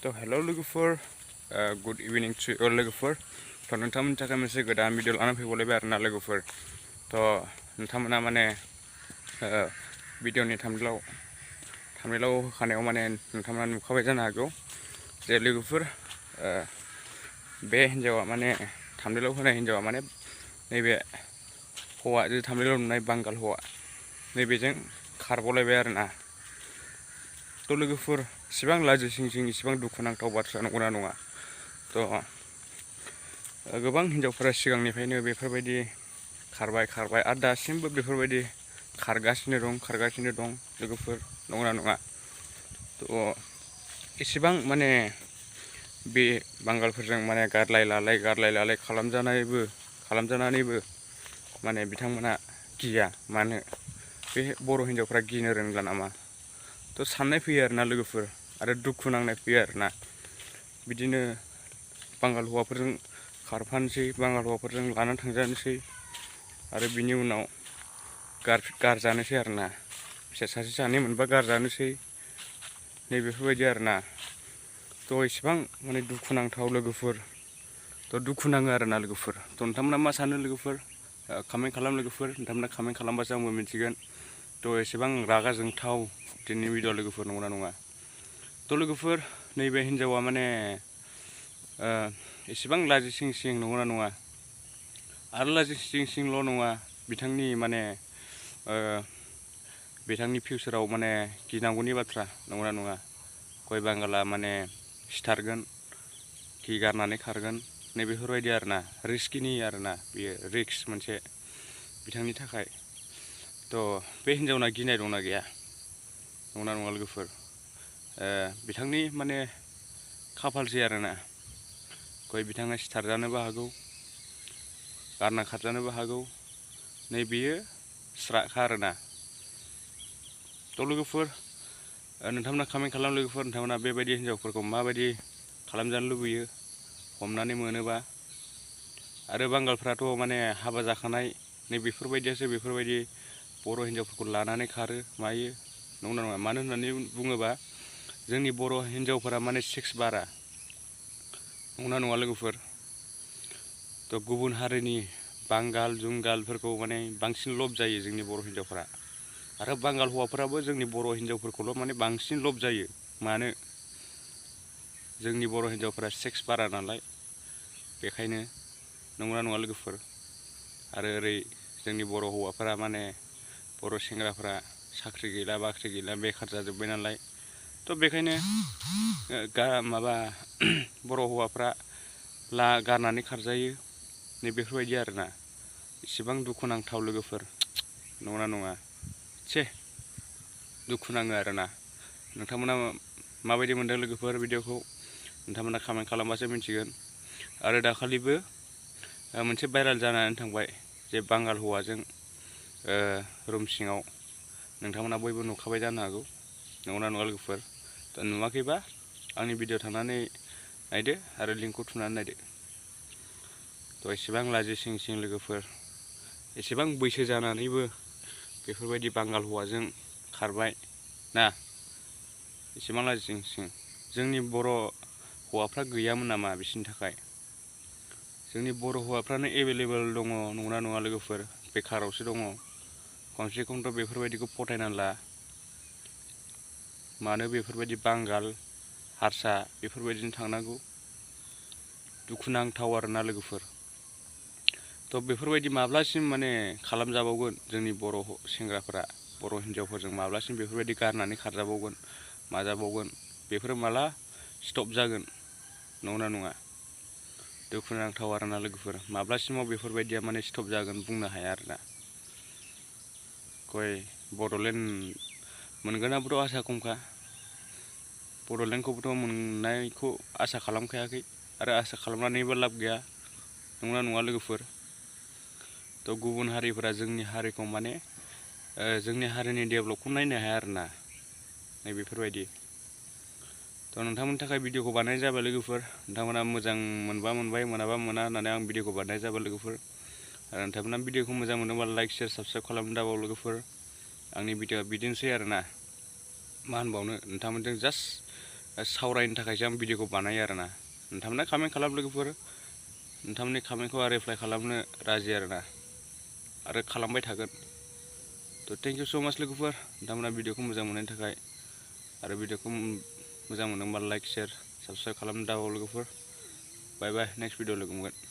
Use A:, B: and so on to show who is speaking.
A: तो हेलो लोगोफोर good evening to all लोगोफोर तो नोंथांमोननि थाखाय मोनसे गोदान भिडिअ लानानै फैबावलायबाय आरोना लोगोफोर तो नोंथांमोना माने भिडिअनि थाम्बनेलाव होखानायाव माने नोंथांमोना नुखाबाय जानो हागौ जे लोगोफोर बे हिन्जावा माने थाम्बनेलाव होनाय हिन्जावा माने नैबे हौवा जे थाम्बनेलाव नुनाय बांगाल हौवा नैबेजों खारबावलायबाय आरोना। तो लोगोफोर इसिबां लाजिसिं इसिबां दुखुनांथाव बाथ्रा नंगौना नङा। तो गोबां हिन्जावफोरा सिगांनिफ्रायनो बेफोरबायदि खारबाय आरो दासिमबो बेफोरबायदि खारगासिनो दं लोगोफोर नंगौना नङा। तो इसिबां माने बे बांगालफोरजों माने गारलाय लालाय खालामजानानैबो माने बिथांमोना गिया मानो बे बर' हिन्जावफ्रा गिनो रोंला नामा। तो साननाय फैयो आरोना लोगोफोर आरो दुखु नांनाय फैयो आरोना। बिदिनो बांगाल हौवाफोरजों खारफानोसै बांगाल हौवाफोरजों लानानै थांजानोसै आरो बिनि उनाव गारजानोसै आरोना। फिसा सासे सानै मोनबा गारजानोसै नैबेफोरबायदि आरोना। तो इसिबां माने दुखुनांथाव लोगोफोर। तो दुखु नाङो आरोना लोगोफोर। तो नोंथांमोना मा सानो लोगोफोर कमेन्ट खालाम लोगोफोर। नोंथांमोना कमेन्ट खालामबासो आंबो मिन्थिगोन। तो एसेबां रागा जोंथाव दिनैनि भिडिअ लोगोफोर नंगौना नङा। तो लोगोफोर नैबे हिन्जावा माने एसेबां लाजिसिं नंगौना नङा। आरो लाजिसिंल' नङा बिथांनि माने बिथांनि फिउचाराव माने गिनांगौनि बाथ्रा नंगौना नङा। गय बांगाला माने सिथारगोन खि गारनानै खारगोन नैबेफोरबायदि आरोना। रिस्कनि आरोना बेयो रिक्स मोनसे बिथांनि थाखाय। तो बे हिन्जावना गिनाय दंना गैया नंगौना नङा लोगोफोर। बिथांनि माने खाफालसै आरोना। गय बिथाङा सिथारजानोबो हागौ गारना खारजानोबो हागौ नैबेयो स्राखा आरोना। तो लोगोफोर नोंथांमोना कमेन्ट खालाम लोगोफोर। नोंथांमोना बेबायदि हिन्जावफोरखौ माबायदि खालामजानो लुबैयो हमनानै मोनोबा। आरो बांगालफ्राथ' माने हाबा जाखानाय नैबेफोरबायदियासो बेफोरबायदि बर' हिन्जावफोरखौ लानानै खारो मायो नंगौना नङा। मानो होननानै बुङोबा जोंनि बर' हिन्जावफोरा माने सेक्स बारा नंगौना नङा लोगोफोर। तो गुबुन हारिनि बांगाल जुंगालफोरखौ माने बांसिन लब जायो जोंनि बर' हिन्जावफोरा। आरो बांगाल हौवाफोराबो जोंनि बर' हिन्जावफोरखौल' माने बांसिन लब जायो। मानो जोंनि बर' हिन्जावफोरा सेक्स बारा नालाय बेखायनो नंगौना नङा लोगोफोर। आरो ओरै जोंनि बर' हौवाफोरा माने बर' सेंग्राफोरा साख्रि गैला बाख्रि गैला बेखार जाजोब्बाय नालाय। तो बेखायनो बर' हौवाफ्रा गारनानै खारजायो नैबेफोरबायदि आरोना। इसेबां दुखुनांथाव लोगोफोर नंगौना नङा। दुखु नाङो आरोना। नोंथांमोना माबायदि मोनदों लोगोफोर भिडिअखौ नोंथांमोना कमेन्ट खालामबासो मिन्थिगोन। आरो दाखालिबो मोनसे भाइराल जानानै थांबाय जे बांगाल हौवाजों रुम सिङाव नोंथांमोना बयबो नुखाबाय जानो हागौ नंगौना नङा लोगोफोर। दा नुवाखैबा आंनि भिडिअ थांनानै नायदो आरो लिंकखौ थुनानै नायदो। तो एसेबां लाजिसिं लोगोफोर एसेबां बैसो जानानैबो बेफोरबायदि बांगाल हौवाजों खारबाय ना। एसेबां लाजिसिं जोंनि बर' हौवाफ्रा गैयामोन नामा बिसोरनि थाखाय। जोंनि बर' हौवाफ्रानो एभेलेबेल दङ नंगौना नङा लोगोफोर। बेखारावसो दङ खमसे खमथ' बेफोरबायदिखौ फोथायना ला। मानो बेफोरबायदि बांगाल हारसा बेफोरबायदिनो थांनांगौ दुखुनांथाव आरोना लोगोफोर। तो बेफोरबायदि माब्लासिम माने खालामजाबावगोन जोंनि बर' सेंग्राफोरा बर' हिन्जावफोरजों माब्लासिम बेफोरबायदि गारनानै खारजाबावगोन माजाबावगोन बेफोरो माला स्टप जागोन नंगौना नङा। दुखुनांथाव आरोना लोगोफोर माब्लासिमाव बेफोरबायदिया माने स्टप जागोन बुंनो हाया आरोना। गय बड'लेण्ड मोनगोनाबोथ' आसा खमखा। बड'लेण्डखौबोथ' मोननायखौ आसा खालामखायाखै आरो आसा खालामनानैबो लाब गैया नंगौना नङा लोगोफोर। तो गुबुन हारिफोरा जोंनि हारिखौ माने जोंनि हारिनि डेभेलपखौ नायनो हाया आरोना नैबेफोरबायदि। तो नोंथांमोननि थाखाय भिडिअखौ बानायनाय जाबाय लोगोफोर। नोंथांमोना मोजां मोनबा मोनबाय मोनाबा मोना होननानै आं भिडिअखौ बानायनाय जाबाय लोगोफोर। आरो नोंथांमोना भिडिअखौ मोजां मोनोबा लाइक शेयार साबस्क्राइब खालामनो दाबाव लोगोफोर। आंनि भिडिअआ बिदिनोसै आरोना मा होनबावनो नोंथांमोनजों जास्ट सावरायनो थाखायसो आं भिडिअखौ बानायो आरोना नोंथांमोना कमेन्ट खालाम लोगोफोर नोंथांमोननि कमेन्टखौ आं रिप्लाइ खालामनो राजि आरोना आरो खालामबाय थागोन थ' थेंक इउ स' माच लोगोफोर नोंथांमोना भिडिअखौ मोजां मोननायनि थाखाय आरो भिडिअखौ मोजां मोनदोंबा लाइक शेयार साबस्क्राइब खालामनो दाबाव लोगोफोर बाय बाय नेक्स्ट भिडिअ लोगो मोनगोन